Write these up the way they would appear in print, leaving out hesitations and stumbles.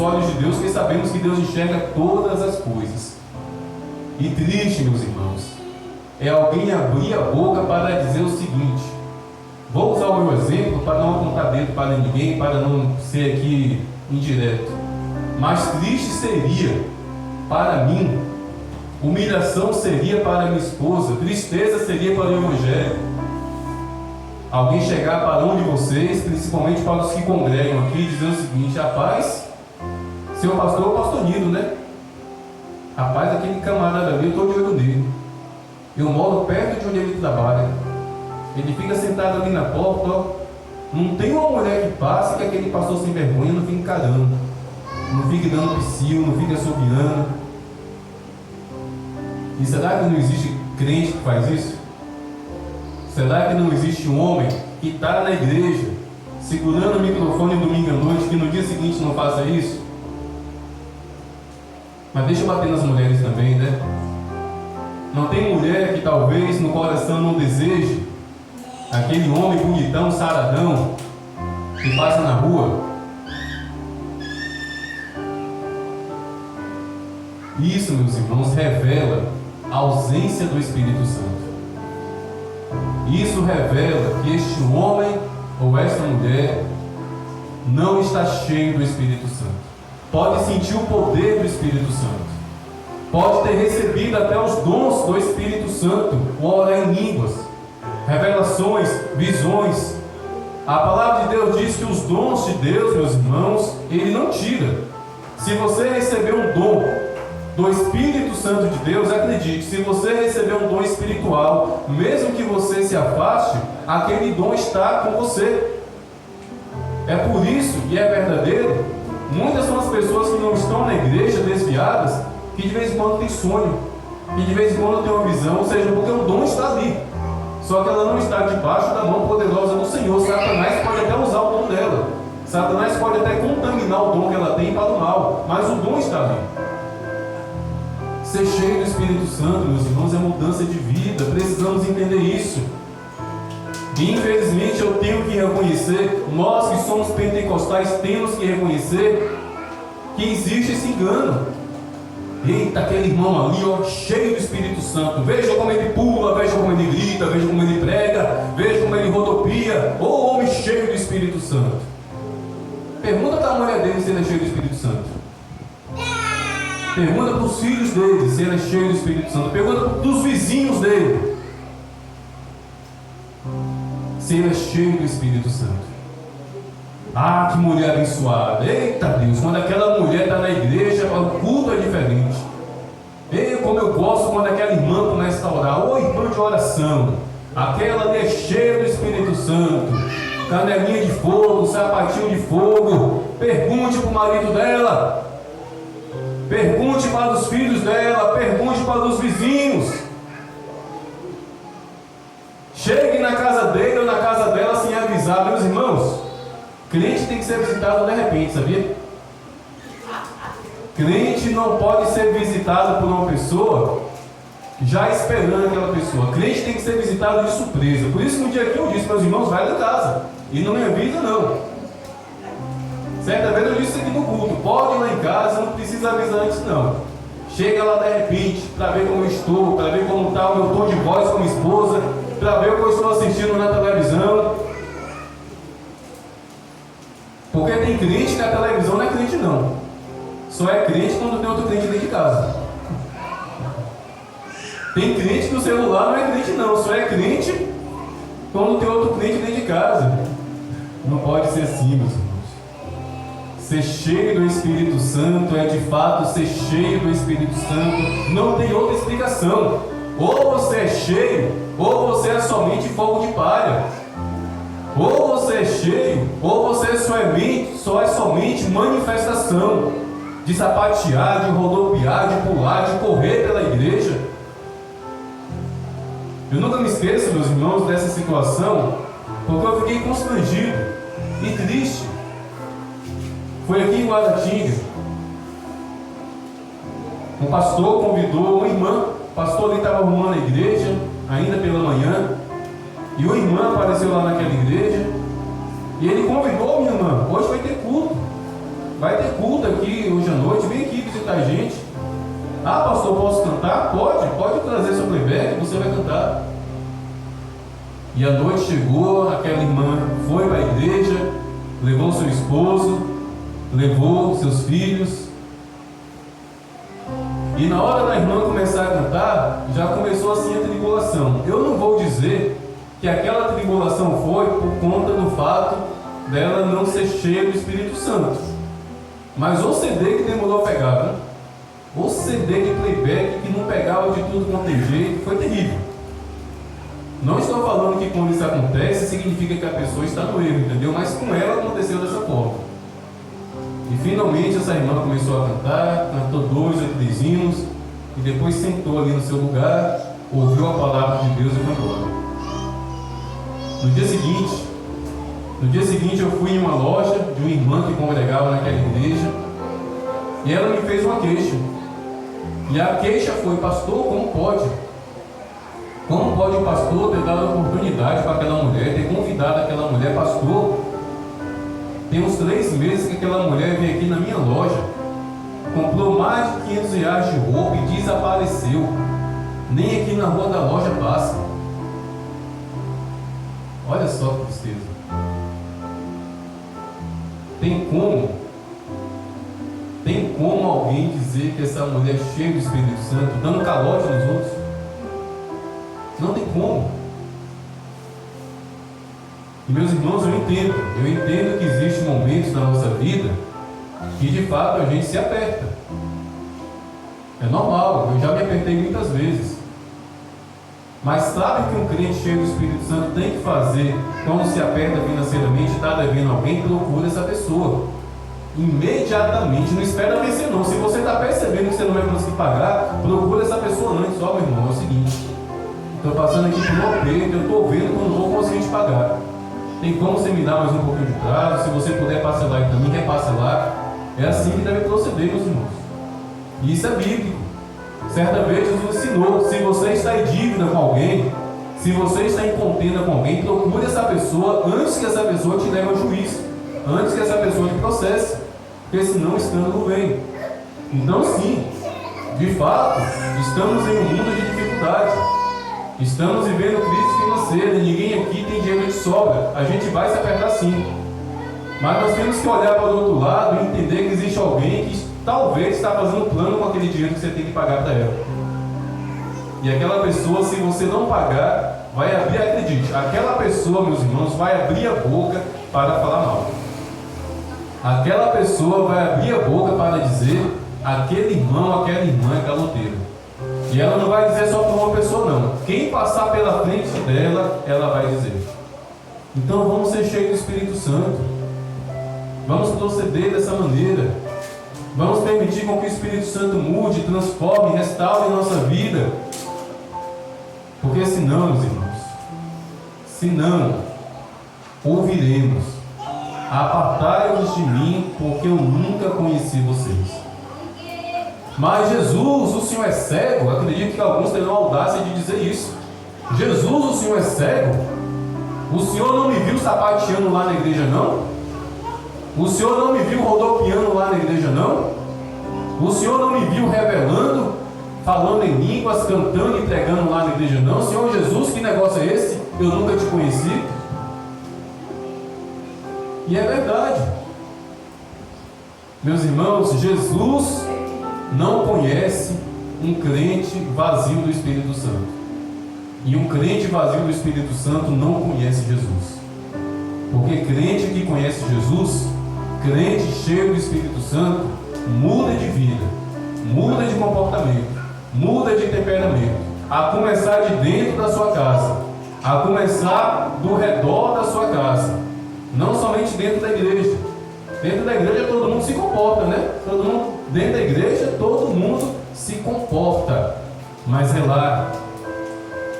olhos de Deus, porque sabemos que Deus enxerga todas as coisas. E triste, meus irmãos, é alguém abrir a boca para dizer o seguinte. Vou usar o meu exemplo para não apontar dedo para ninguém, para não ser aqui indireto. Mas triste seria para mim, humilhação seria para minha esposa, tristeza seria para o Evangelho. Alguém chegar para um de vocês, principalmente para os que congregam aqui, e dizer o seguinte: rapaz, seu pastor é o pastor Nilo, né? Rapaz, aquele camarada ali, eu estou de olho nele. Eu moro perto de onde ele trabalha. Ele fica sentado ali na porta, ó. Não tem uma mulher que passe que aquele pastor sem vergonha não fica encarando, não fica dando psiu, não fica assobiando. E será que não existe crente que faz isso? Será que não existe um homem que está na igreja, segurando o microfone domingo à noite, que no dia seguinte não faça isso? Mas deixa eu bater nas mulheres também, né? Não tem mulher que talvez no coração não deseje aquele homem bonitão, saradão, que passa na rua? Isso, meus irmãos, revela a ausência do Espírito Santo. Isso revela que este homem ou esta mulher não está cheio do Espírito Santo. Pode sentir o poder do Espírito Santo, pode ter recebido até os dons do Espírito Santo, o orar em línguas, revelações, visões. A palavra de Deus diz que os dons de Deus, meus irmãos, Ele não tira. Se você receber um dom do Espírito Santo de Deus, acredite, se você receber um dom espiritual, mesmo que você se afaste, aquele dom está com você. É por isso, e é verdadeiro, muitas são as pessoas que não estão na igreja, desviadas, que de vez em quando tem sonho, que de vez em quando tem uma visão, ou seja, porque o dom está ali, só que ela não está debaixo da mão poderosa do Senhor. Satanás pode até usar o dom dela, Satanás pode até contaminar o dom que ela tem para o mal, mas o dom está ali. Ser cheio do Espírito Santo, meus irmãos, é mudança de vida. Precisamos entender isso. E infelizmente eu tenho que reconhecer, nós que somos pentecostais temos que reconhecer que existe esse engano. Eita, aquele irmão ali, ó, cheio do Espírito Santo, veja como ele pula, veja como ele grita, veja como ele prega, veja como ele rodopia. Ô homem cheio do Espírito Santo. Pergunta para a mulher dele se ele é cheio do Espírito Santo. Pergunta para os filhos dele se ele é cheio do Espírito Santo. Pergunta para os vizinhos dele se ele é cheio do Espírito Santo. Ah, que mulher abençoada. Eita Deus, quando aquela mulher está na igreja, o culto é diferente. Ei, como eu gosto quando aquela irmã começa a orar. Ô irmã de oração, aquela ali é cheia do Espírito Santo. Canelinha de fogo, sapatinho de fogo. Pergunte para o marido dela, pergunte para os filhos dela, pergunte para os vizinhos. Chegue na casa dele ou na casa dela sem avisar. Meus irmãos, crente tem que ser visitado de repente, sabia? Crente não pode ser visitado por uma pessoa já esperando aquela pessoa. Crente tem que ser visitado de surpresa. Por isso que um dia aqui eu disse, meus irmãos, vai da casa e não me avisa não. Certa vez eu disse aqui no culto, pode ir lá em casa, não precisa avisar antes não. Chega lá de repente, para ver como eu estou, para ver como está o meu tom de voz com minha esposa, para ver o que eu estou assistindo na televisão. Porque tem crente que a televisão não é crente não. Só é crente quando tem outro crente dentro de casa. Tem crente que o celular não é crente não, só é crente quando tem outro crente dentro de casa. Não pode ser assim, meus irmãos. Ser cheio do Espírito Santo é de fato ser cheio do Espírito Santo. Não tem outra explicação. Ou você é cheio, ou você é somente fogo de palha. Ou você é cheio, ou você só é somente manifestação de sapatear, de rodopiar, de pular, de correr pela igreja. Eu nunca me esqueço, meus irmãos, dessa situação, porque eu fiquei constrangido e triste. Foi aqui em Guaratinga. Um pastor convidou uma irmã. O pastor ali estava arrumando a igreja, ainda pela manhã. E uma irmã apareceu lá naquela igreja. E ele convidou minha irmã. Hoje vai ter culto. vai ter culto aqui hoje à noite, vem aqui visitar a gente. Ah, pastor, posso cantar? Pode trazer seu playback, você vai cantar. E a noite chegou, aquela irmã foi para a igreja, levou seu esposo, levou seus filhos. E na hora da irmã começar a cantar, já começou assim a tribulação. Eu não vou dizer que aquela tribulação foi por conta do fato dela não ser cheia do Espírito Santo. Mas o CD que demorou a pegar, né? O CD de playback que não pegava de tudo quanto tem jeito, foi terrível. Não estou falando que quando isso acontece, significa que a pessoa está no erro, entendeu? Mas com ela aconteceu dessa forma. E finalmente essa irmã começou a cantar, cantou 2 ou 3 hinos, e depois sentou ali no seu lugar, ouviu a palavra de Deus e foi embora. No dia seguinte eu fui em uma loja de uma irmã que congregava naquela igreja, e ela me fez uma queixa. E a queixa foi: pastor, como pode? Como pode o pastor ter dado oportunidade para aquela mulher, ter convidado aquela mulher? Pastor, tem uns 3 meses que aquela mulher veio aqui na minha loja, comprou mais de R$500 de roupa e desapareceu. Nem aqui na rua da loja passa. Olha só que tristeza. Tem como alguém dizer que essa mulher é cheia do Espírito Santo, dando calote nos outros? Não tem como. E meus irmãos, eu entendo que existem momentos na nossa vida que de fato a gente se aperta. É normal, eu já me apertei muitas vezes. Mas sabe o que um crente cheio do Espírito Santo tem que fazer quando se aperta financeiramente e está devendo alguém? Procura essa pessoa imediatamente, não espera vencer não. Se você está percebendo que você não vai conseguir pagar, procura essa pessoa antes. Ó, meu irmão, é o seguinte, estou passando aqui por um aperto, eu estou vendo que eu não vou conseguir te pagar. Tem como você me dar mais um pouquinho de prazo? Se você puder parcelar e também quer parcelar. É assim que deve proceder, meus irmãos. E isso é bíblico. Certa vez Jesus ensinou: se você está em dívida com alguém, se você está em contenda com alguém, procure essa pessoa antes que essa pessoa te leve ao juízo, antes que essa pessoa te processe, porque senão o escândalo vem. Então sim, de fato, estamos em um mundo de dificuldade, estamos vivendo crise financeira, ninguém aqui tem dinheiro de sobra, a gente vai se apertar sim, mas nós temos que olhar para o outro lado e entender que existe alguém que talvez está fazendo plano com aquele dinheiro que você tem que pagar para ela. E aquela pessoa, se você não pagar, vai abrir, acredite, aquela pessoa, meus irmãos, vai abrir a boca para falar mal. Aquela pessoa vai abrir a boca para dizer: aquele irmão, aquela irmã é caloteira. E ela não vai dizer só para uma pessoa não. Quem passar pela frente dela, ela vai dizer. Então vamos ser cheios do Espírito Santo. Vamos proceder dessa maneira. Vamos permitir com que o Espírito Santo mude, transforme, restaure a nossa vida. Porque senão, meus irmãos, senão ouviremos: apartai-vos de mim, porque eu nunca conheci vocês. Mas Jesus, o Senhor é cego? Acredito que alguns terão a audácia de dizer isso. Jesus, o Senhor é cego? O Senhor não me viu sapateando lá na igreja, não? O Senhor não me viu rodopiando lá na igreja, não? O Senhor não me viu revelando, falando em línguas, cantando e pregando lá na igreja, não? Senhor Jesus, que negócio é esse? Eu nunca te conheci. E é verdade. Meus irmãos, Jesus não conhece um crente vazio do Espírito Santo. E um crente vazio do Espírito Santo não conhece Jesus. Porque crente que conhece Jesus, crente cheio do Espírito Santo, muda de vida, muda de comportamento, muda de temperamento, a começar de dentro da sua casa, a começar do redor da sua casa, não somente dentro da igreja. Dentro da igreja todo mundo se comporta, né? Dentro da igreja todo mundo se comporta, mas é lá.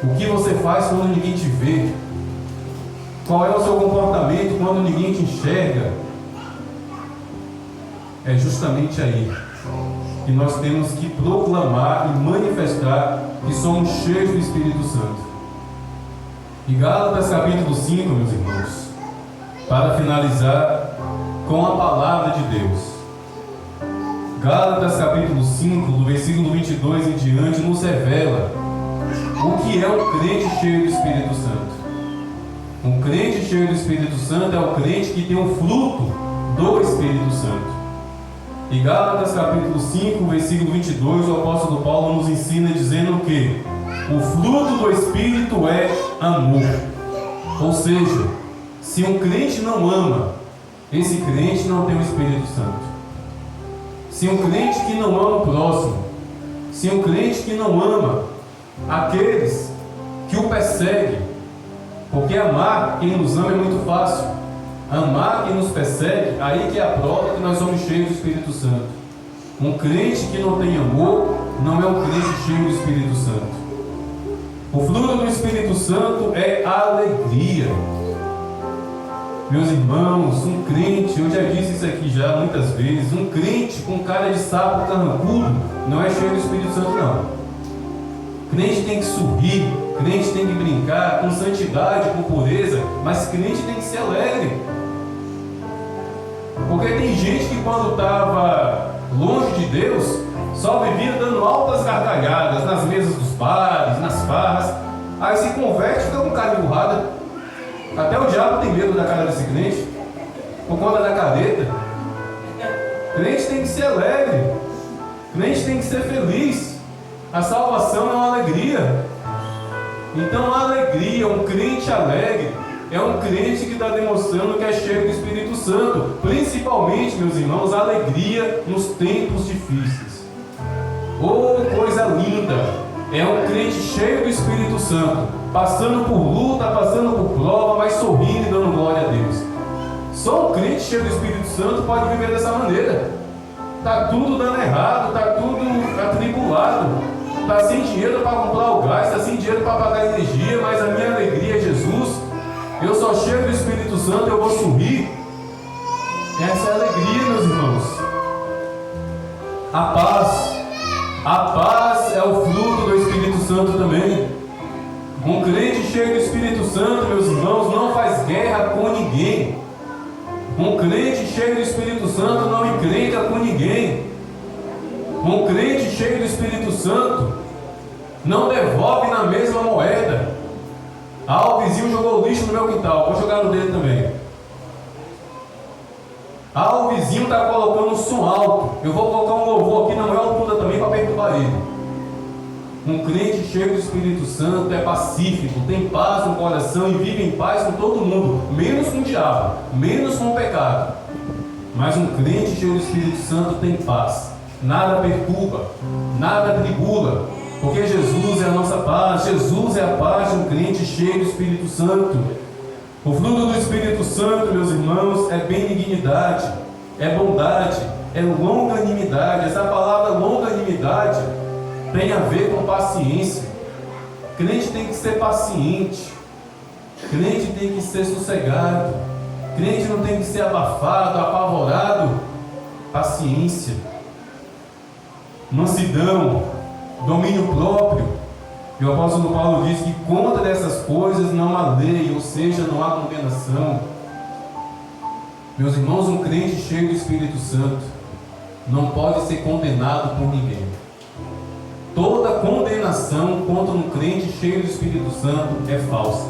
O que você faz quando ninguém te vê? Qual é o seu comportamento quando ninguém te enxerga? É justamente aí que nós temos que proclamar e manifestar que somos cheios do Espírito Santo. E Gálatas capítulo 5, meus irmãos, para finalizar com a palavra de Deus. Gálatas capítulo 5, do versículo 22 em diante, nos revela o que é um crente cheio do Espírito Santo. Um crente cheio do Espírito Santo é o crente que tem o fruto do Espírito Santo. E Gálatas capítulo 5, versículo 22, o apóstolo Paulo nos ensina dizendo que o fruto do Espírito é amor. Ou seja, se um crente não ama, esse crente não tem o Espírito Santo. Se um crente que não ama o próximo, se um crente que não ama aqueles que o perseguem, porque amar quem nos ama é muito fácil, amar quem nos persegue, aí que é a prova que nós somos cheios do Espírito Santo. Um crente que não tem amor não é um crente cheio do Espírito Santo. O fruto do Espírito Santo é alegria. Meus irmãos, um crente, eu já disse isso aqui já muitas vezes, um crente com cara de sapo carrancudo não é cheio do Espírito Santo, não. Crente tem que sorrir, crente tem que brincar com santidade, com pureza, mas crente tem que ser alegre. Porque tem gente que quando estava longe de Deus, só vivia dando altas gargalhadas nas mesas dos bares, nas farras, aí se converte e fica com cara emburrada. Até o diabo tem medo da cara desse crente, por conta da careta. Crente tem que ser alegre, crente tem que ser feliz. A salvação é uma alegria. Então a alegria, um crente alegre, é um crente que está demonstrando que é cheio do Espírito Santo. Principalmente, meus irmãos, a alegria nos tempos difíceis. Oh, coisa linda! É um crente cheio do Espírito Santo, passando por luta, passando por prova, mas sorrindo e dando glória a Deus. Só um crente cheio do Espírito Santo pode viver dessa maneira. Está tudo dando errado, está tudo atribulado, está sem dinheiro para comprar o gás, está sem dinheiro para pagar a energia, mas a minha alegria é Jesus. Eu sou cheio do Espírito Santo, eu vou sorrir. Essa é a alegria, meus irmãos. A paz é o fruto do Espírito Santo também. Um crente cheio do Espírito Santo, meus irmãos, não faz guerra com ninguém. Um crente cheio do Espírito Santo não encrenca com ninguém. Um crente cheio do Espírito Santo não devolve na mesma moeda. Ah, o vizinho jogou lixo no meu quintal, vou jogar no dele também. Ah, o vizinho está colocando um som alto, eu vou colocar um louvor aqui na maior altura também para perturbar ele. Um crente cheio do Espírito Santo é pacífico, tem paz no coração e vive em paz com todo mundo, menos com o diabo, menos com o pecado. Mas um crente cheio do Espírito Santo tem paz, nada perturba, nada tribula, porque Jesus é a nossa paz. Jesus é a paz de um crente cheio do Espírito Santo. O fruto do Espírito Santo, meus irmãos, é benignidade, é bondade, é longanimidade. Essa palavra longanimidade tem a ver com paciência. Crente tem que ser paciente, crente tem que ser sossegado, crente não tem que ser abafado, apavorado. Paciência, mansidão, domínio próprio. E o apóstolo Paulo diz que contra essas coisas não há lei, ou seja, não há condenação. Meus irmãos, um crente cheio do Espírito Santo não pode ser condenado por ninguém. Toda condenação contra um crente cheio do Espírito Santo é falsa.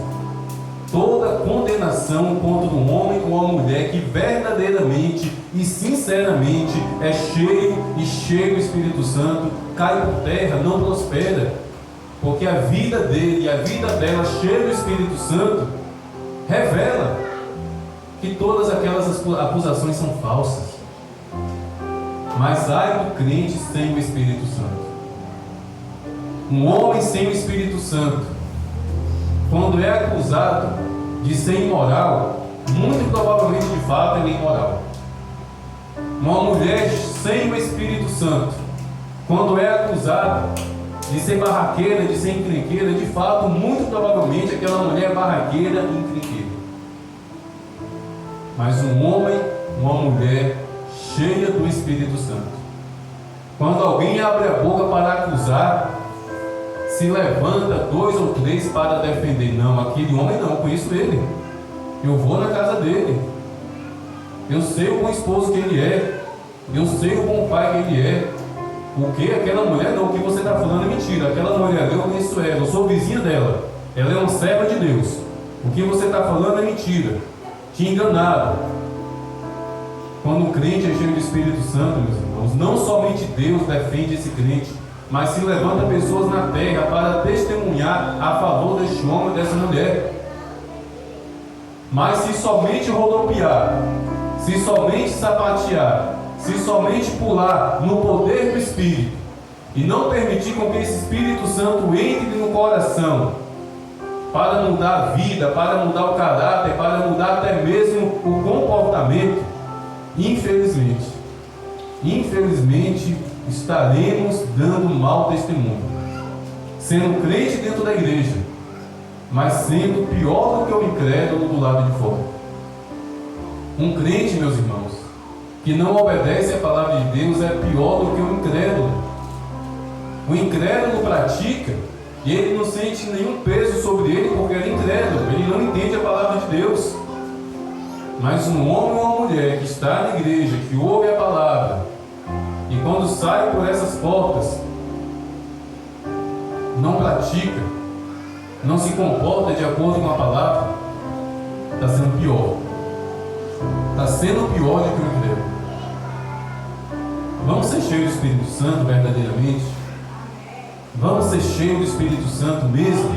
Toda condenação contra um homem ou uma mulher que verdadeiramente e sinceramente é cheio do Espírito Santo cai por terra, não prospera. Porque a vida dele e a vida dela, cheia do Espírito Santo, revela que todas aquelas acusações são falsas. Mas ai do crente sem o Espírito Santo. Um homem sem o Espírito Santo, quando é acusado de ser imoral, muito provavelmente de fato ele é imoral. Uma mulher sem o Espírito Santo, quando é acusada de ser barraqueira, de ser encrenqueira, de fato, muito provavelmente aquela mulher é barraqueira e encrenqueira. Mas um homem, uma mulher cheia do Espírito Santo, quando alguém abre a boca para acusar, se levanta 2 ou 3 para defender. Não, aquele homem não, eu conheço ele, eu vou na casa dele, eu sei o bom esposo que ele é, Eu sei o bom pai que ele é. O que? Aquela mulher não, o que você está falando é mentira. Aquela mulher, eu conheço ela, eu sou vizinho dela. Ela é uma serva de Deus. O que você está falando é mentira. Te enganaram. Quando o crente é cheio do Espírito Santo, meus irmãos, não somente Deus defende esse crente, mas se levanta pessoas na terra para testemunhar a favor deste homem e dessa mulher. Mas se somente rodopiar, se somente sapatear, se somente pular no poder do Espírito e não permitir com que esse Espírito Santo entre no coração para mudar a vida, para mudar o caráter, para mudar até mesmo o comportamento, infelizmente estaremos dando mau testemunho, sendo crente dentro da igreja, mas sendo pior do que o incrédulo do lado de fora. Um crente, meus irmãos, que não obedece à palavra de Deus é pior do que o incrédulo. O incrédulo pratica e ele não sente nenhum peso sobre ele porque ele é incrédulo, ele não entende a palavra de Deus. Mas um homem ou uma mulher que está na igreja, que ouve a palavra e quando sai por essas portas não pratica, não se comporta de acordo com a palavra, está sendo pior. Está sendo pior do que o incrédulo. Vamos ser cheios do Espírito Santo verdadeiramente? Vamos ser cheios do Espírito Santo mesmo?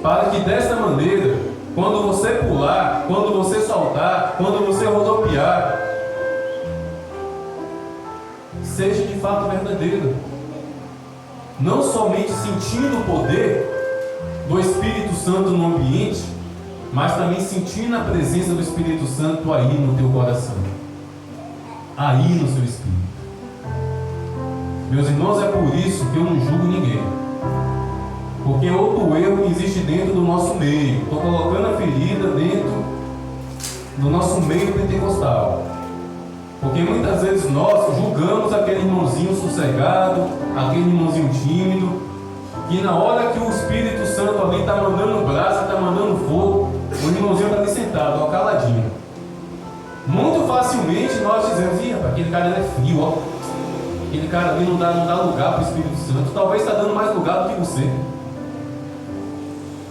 Para que desta maneira, quando você pular, quando você saltar, quando você rodopiar, seja de fato verdadeiro. Não somente sentindo o poder do Espírito Santo no ambiente, mas também sentindo a presença do Espírito Santo aí no teu coração, aí no seu espírito. Meus irmãos, é por isso que eu não julgo ninguém, porque outro erro que existe dentro do nosso meio, estou colocando a ferida dentro do nosso meio pentecostal, porque muitas vezes nós julgamos aquele irmãozinho sossegado, aquele irmãozinho tímido, que na hora que o Espírito Santo ali está mandando brasa, está mandando fogo, o irmãozinho está ali sentado, ó, caladinho. Muito facilmente nós dizemos: ih, rapaz, aquele cara é frio, ó. Aquele cara ali não dá lugar para o Espírito Santo. Talvez está dando mais lugar do que você.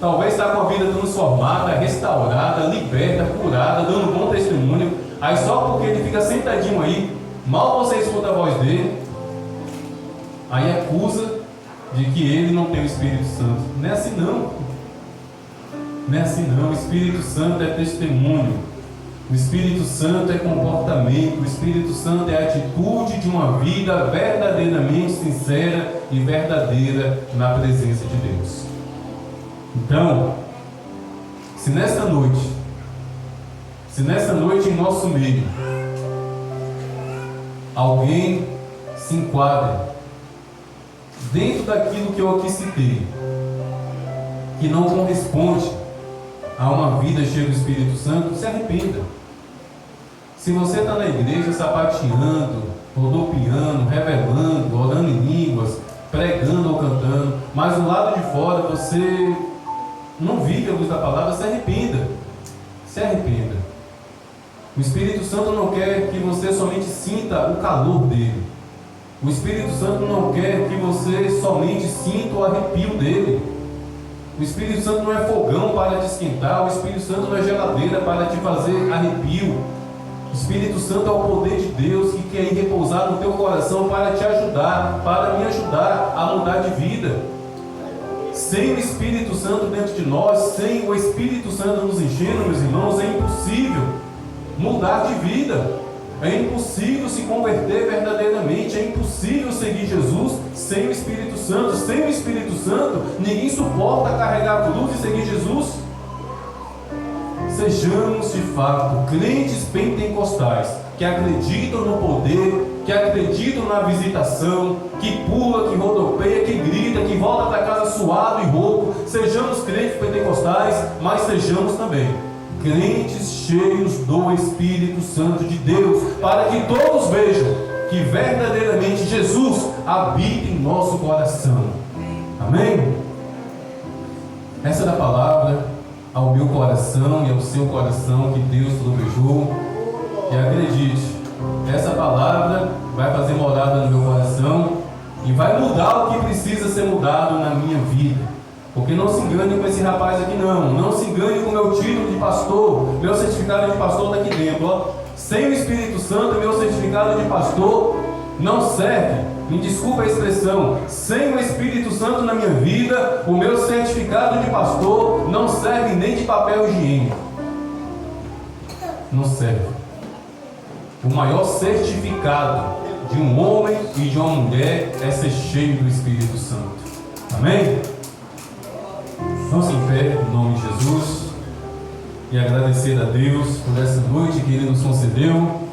Talvez está com a vida transformada, restaurada, liberta, curada, dando bom testemunho. Aí só porque ele fica sentadinho aí, mal você escuta a voz dele, aí acusa de que ele não tem o Espírito Santo. Não é assim não. Não é assim não. O Espírito Santo é testemunho. O Espírito Santo é comportamento. O Espírito Santo é a atitude de uma vida verdadeiramente sincera e verdadeira na presença de Deus. Então, se nesta noite em nosso meio alguém se enquadra dentro daquilo que eu aqui citei, que não corresponde a uma vida cheia do Espírito Santo, se arrependa. Se você está na igreja sapateando, rodopiando, revelando, orando em línguas, pregando ou cantando, mas do lado de fora você não vive a luz da palavra, se arrependa. Se arrependa. O Espírito Santo não quer que você somente sinta o calor dele. O Espírito Santo não quer que você somente sinta o arrepio dele. O Espírito Santo não é fogão para te esquentar. O Espírito Santo não é geladeira para te fazer arrepio. O Espírito Santo é o poder de Deus que quer repousar no teu coração para te ajudar, para me ajudar a mudar de vida. Sem o Espírito Santo dentro de nós, sem o Espírito Santo nos enchendo, meus irmãos, é impossível mudar de vida. É impossível se converter verdadeiramente. É impossível seguir Jesus sem o Espírito Santo. Sem o Espírito Santo, ninguém suporta carregar a cruz e seguir Jesus. Sejamos de fato crentes pentecostais que acreditam no poder, que acreditam na visitação, que pula, que rodopeia, que grita, que volta para casa suado e rouco. Sejamos crentes pentecostais, mas sejamos também crentes cheios do Espírito Santo de Deus, para que todos vejam que verdadeiramente Jesus habita em nosso coração. Amém? Essa é a palavra ao meu coração e ao seu coração que Deus trovejou. E acredite, essa palavra vai fazer morada no meu coração e vai mudar o que precisa ser mudado na minha vida. Porque não se engane com esse rapaz aqui não. Não se engane com o meu título de pastor, meu certificado de pastor daqui dentro. Ó. Sem o Espírito Santo, meu certificado de pastor não serve. Me desculpa a expressão. Sem o Espírito Santo na minha vida, o meu certificado de pastor não serve nem de papel higiênico. Não serve. O maior certificado de um homem e de uma mulher é ser cheio do Espírito Santo. Amém? Vamos em pé, em nome de Jesus, e agradecer a Deus por essa noite que Ele nos concedeu.